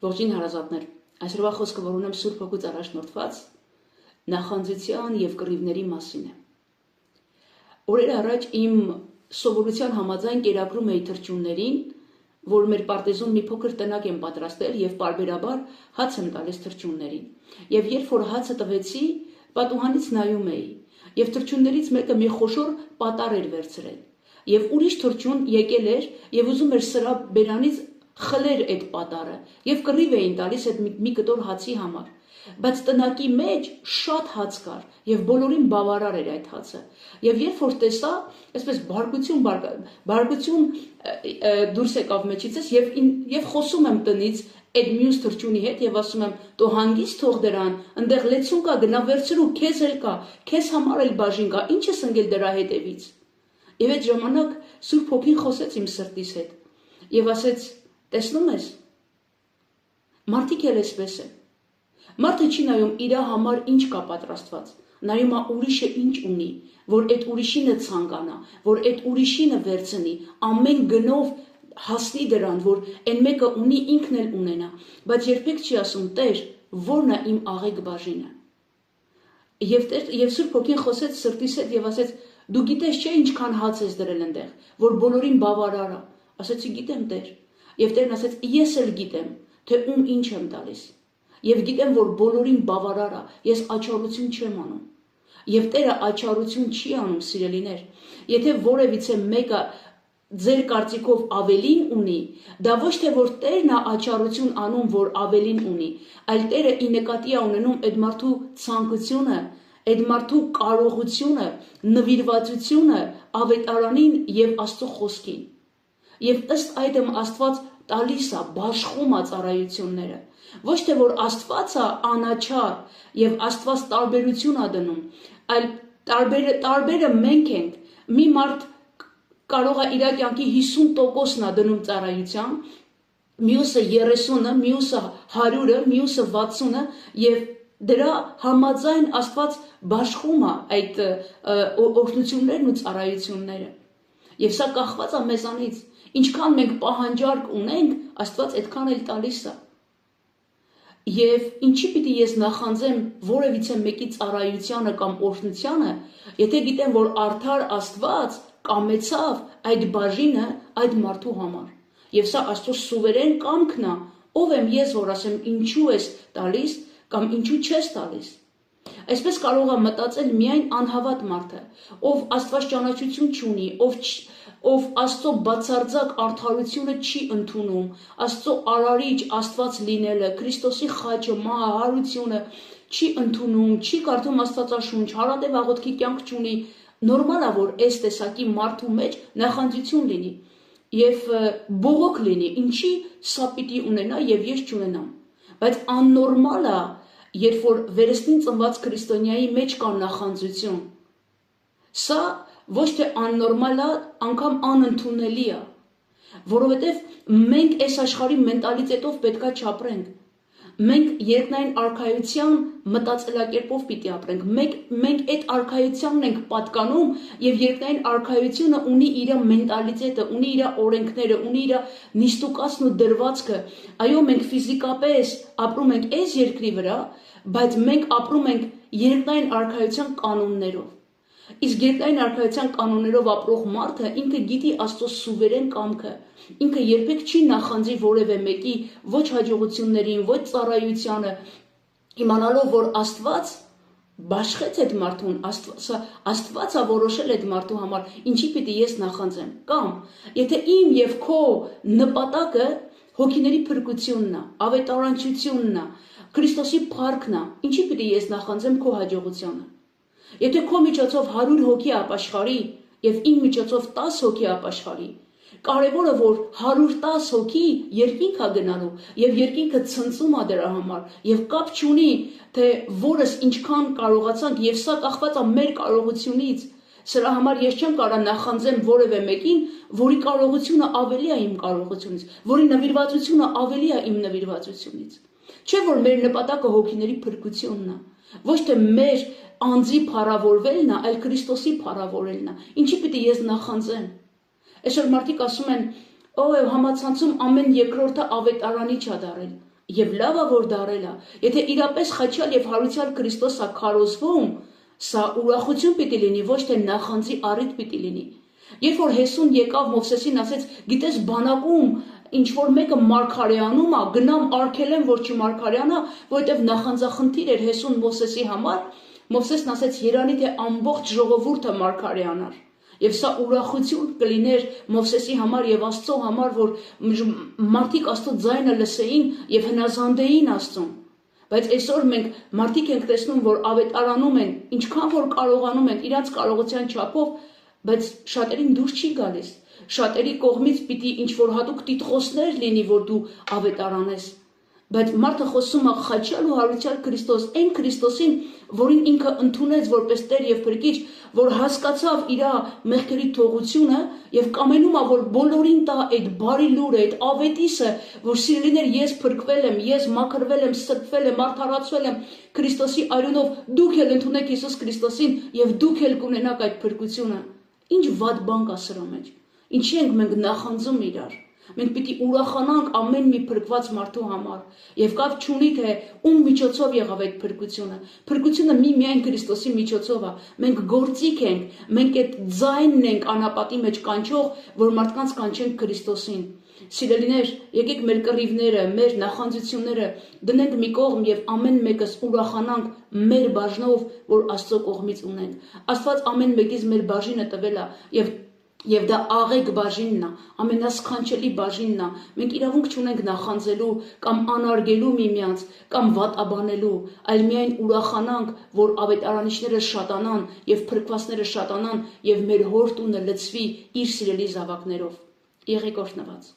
Ողջույն հարազատներ, այսօրվա խոսքը, որ ունեմ Սուրբ Հոգուց առաջնորդված, նախանձության և կռիվների մասին է։ Օրեր առաջ իմ սովորության համաձայն կերակրում էի թռչուններին, որ մեր պարտեզում մի փոքր տնակ եմ պատրաստել և պարբերաբար հաց եմ տալիս թռչուններին։ Եվ երբ որ հացը տվեցի, պատուհանից նայում էի, և թռչուններից մեկը մի խոշոր պատառ էր վերցրել, և ուրիշ թռչուն եկել էր և ուզում էր սրա բերանից խլեր այդ պատառը և կռիվ էին տալիս այդ մի կտոր հացի համար, բայց տնակի մեջ շատ հաց կար և բոլորին բավարար էր այդ հացը։ Եվ երբ որ տեսա, այսպես բարկություն դուրս եկավ մեջիցս և խոսում եմ տնից այդ մյուս թռչունի հետ և ասում եմ, «Դու հանգիստ թող դրան, ընդեղ լեցուն կա, գնա վերցրու, քեզ էլ կա, քեզ համար էլ բաժին կա, ինչ ես ընկել դրա հետևից»։ Եվ այդ ժամանակ Սուրբ Հոգին խոսեց իմ սրտիս հետ և ասեց, «Տեսնում ես, մարդիկ էլ էսպես են։ Մարդը չի նայում իր համար ինչ կա պատրաստված, նայում է ուրիշը ինչ ունի, որ այդ ուրիշինը ցանկանա, որ այդ ուրիշինը վերցնի, ամեն գնով հասնի դրան, որ այն մեկը ունի, ինքն էլ ունենա, բայց երբեք չի ասում, Տեր, որն է իմ աղեկ բաժինը»։ Եվ Սուրբ Հոգին խոսեց սրտիս հետ և ասեց, «Դու գիտես չէ ինչքան հաց ես դրել այնտեղ, որ բոլորին բավարար է»։ Ասեցի, «Գիտեմ, Տեր»։ Եվ Տերն ասեց, «Ես էլ գիտեմ, թե ում ինչ եմ տալիս, և գիտեմ, որ բոլորին բավարար է, ես աչառություն չեմ անում»։ Եվ Տերը աչառություն չի անում, սիրելիներ, եթե որևիցե մեկը ձեր կարծիքով ավելին ունի, դա ոչ թե որ Տերն է աչառություն անում, որ ավելին ունի, այլ Տերը ի նկատի է ունենում այդ մարդու ցանկությունը, այդ մարդու կարողությունը, նվիրվածությունը ավետարանին և Աստծո խոսքին։ Եվ ըստ այդմ Աստված տալիս է, բաշխում է ծառայությունները։ Ոչ թե որ Աստված է անաչառ և Աստված տարբերություն է դնում, այլ տարբերը մենք ենք։ Մի մարդ կարող է իր կյանքի 50%-ն է դնում ծառայության, մյուսը 30-ը, մյուսը 100-ը, մյուսը 60-ը և դրա համաձայն Աստված բաշխում է այդ օրհնություններն ու ծառայությունները։ Եվ սա կախված է մեզանից, ինչքան մենք պահանջարկ ունենք, Աստված այդքան էլ տալիս է։ Եվ ինչի պիտի ես նախանձեմ որևիցե մեկի ծառայությանը կամ օրհնությանը, եթե գիտեմ, որ արդար Աստված կամեցավ այդ բաժինը այդ մարդու համար։ Եվ սա Աստծո սուվերեն կամքն է, ով եմ ես, որ ասեմ ինչու ես տալիս կամ ինչու չես տալիս։ Այսպես կարող է մտածել միայն անհավատ մարդը, ով Աստված ճանաչություն չունի, ով Աստծո բացարձակ արդարությունը չի ընդունում, Աստծո արարիչ Աստված լինելը, Քրիստոսի խաչը, մահը, հարությունը չի ընդունում, չի կարդում Աստվածաշունչ, հարատև աղոթքի կյանք չունի, նորմալ է, որ այս տեսակի մարդու մեջ նախանձություն լինի և բողոք լինի, ինչի սա պիտի ունենա և ես չունենամ։ Բայց աննորմալ է, երբ որ վերստին ծնված քրիստոնյայի մեջ կա նախանձություն։ Սա ոչ թե աննորմալ է, անգամ անընդունելի է, որովհետև մենք այս աշխարհի մենտալիտետով պետքա չապրենք։ Մենք երկնային արքայության մտածելակերպով պիտի ապրենք։ Մենք այդ արքայությանն ենք պատկանում և երկնային արքայությունը ունի իր մենտալիտետը, ունի իր օրենքները, ունի իր նիստուկացն ու դրվածքը։ Այո, մենք ֆիզիկապես ապրում ենք այս երկրի վրա, բայց մենք ապրում ենք երկնային արքայության կանոններով։ Իսկ երկնային արքայության կանոններով ապրող մարդը ինքը գիտի Աստծո սուվերեն կամքը, ինքը երբեք չի նախանձի որևէ մեկի ոչ հաջողություններին, ոչ ծառայությանը, իմանալով, որ Աստված բաշխեց այդ մարդուն, Աստված է որոշել այդ մարդու համար, ինչի պիտի ես նախանձեմ։ Կամ եթե իմ և քո նպատակը հոգիների փրկությունն է, ավետարանչությունն է, Քրիստոսի փառքն է, ինչի պիտի ես նախանձեմ քո հաջողությանը։ Եթե քո միջոցով 100 հոգի ապաշխարի և իմ միջոցով 10 հոգի ապաշխարի, կարևորը որ 110 հոգի երկինք է գնալու և երկինքը ցնծում է դրա համար և կապ չունի, թե որս ինչքան կարողացանք և սա կախված է մեր կարողությունից։ Սրա համար ես չեմ կարող նախանձեմ որևէ մեկին, որի կարողությունը ավելի է իմ կարողությունից, որի նվիրվածությունը ավելի է իմ նվիրվածությունից։ Չէ՞ որ մեր նպատակը հոգիների փրկությունն է, ոչ թե մեր անձի փառավորվելն է, այլ Քրիստոսի փառավորելն է։ Ինչի պիտի ես նախանձեմ։ Այսօր մարդիկ ասում են, համացանցում ամեն երկրորդը ավետարանի չա դարել։ Եվ լավա որ դարել է, եթե իրապես խաչյալ եւ հարուցյալ Քրիստոս է քարոզվում, սա ուրախություն պիտի լինի, ոչ թե նախանձի առիթ պիտի լինի։ Երբ որ Հեսուն եկավ Մովսեսին ասեց, գիտես բանակում ինչ որ մեկը մարգարեանում է, գնամ արգելեմ, որ չմարգարեանա, որովհետև նախանձախնդիր էր Հեսուն Մովսեսի համար, Մովսեսն ասեց երանի թե ամբողջ ժողովուրդը մարգարեանար։ Եվ սա ուրախություն կլիներ Մովսեսի համար եւ Աստծո համար, որ մարդիկ Աստծո ձայնը լսեին եւ հնազանդեին Աստծուն։ Բայց այսօր մենք մարդիկ ենք տեսնում, որ ավետարանում են, ինչքան որ կարողանում են իրանց կարողության չափով, բայց շատերին դուրս չի գալիս։ Շատերի կողմից պիտի ինչ որ հատուկ տիտղոսներ լինի, որ դու ավետարանես։ Բայց մարդը խոսում է խաչյալ ու հարուցյալ Քրիստոս, այն Քրիստոսին, որին ինքը ընդունեց որպես Տեր եւ Փրկիչ, որ հասկացավ իր մեղքերի թողությունը եւ կամենում է, որ բոլորին տա այդ բարի լուրը, այդ ավետիսը, որ սիրելիներ, ես փրկվել եմ, ես մաքրվել եմ, սրբվել եմ, արդարացվել եմ Քրիստոսի արյունով, դուք էլ ընդունեք Հիսուս Քրիստոսին եւ դուք էլ կունենաք այդ փրկությունը։ Ինչ վատ բան կա սրա մեջ։ Ինչի ենք մենք նախանձում իրար։ Մենք պիտի ուրախանանք ամեն մի փրկված մարդու համար եւ կապ չունի թե ում միջոցով եղավ այդ փրկությունը։ Փրկությունը միայն Քրիստոսի միջոցով է։ Մենք գործիք ենք, մենք այդ ձայնն ենք անապատի մեջ կանչող, որ մարդկանց կանչենք Քրիստոսին։ Սիրելիներ, եկեք մեր կռիվները, մեր նախանձությունները դնենք մի կողմ եւ ամեն մեկս ուրախանանք մեր բաժնով, որ Աստծո կողմից ունենք։ Աստված ամեն մեկից մեր բաժինը տվել է եւ դա աղեկ բաժինն է, ամենասքանչելի բաժինն է։ Մենք իրավունք չունենք նախանձելու կամ անարգելու միմյանց կամ վատաբանելու, այլ միայն ուրախանանք, որ ավետարանիչները շատանան եւ փրկվածները շատանան եւ մեր հոր տունը լցվի իր սիրելի զավակներով։ Եղեք օրհնված։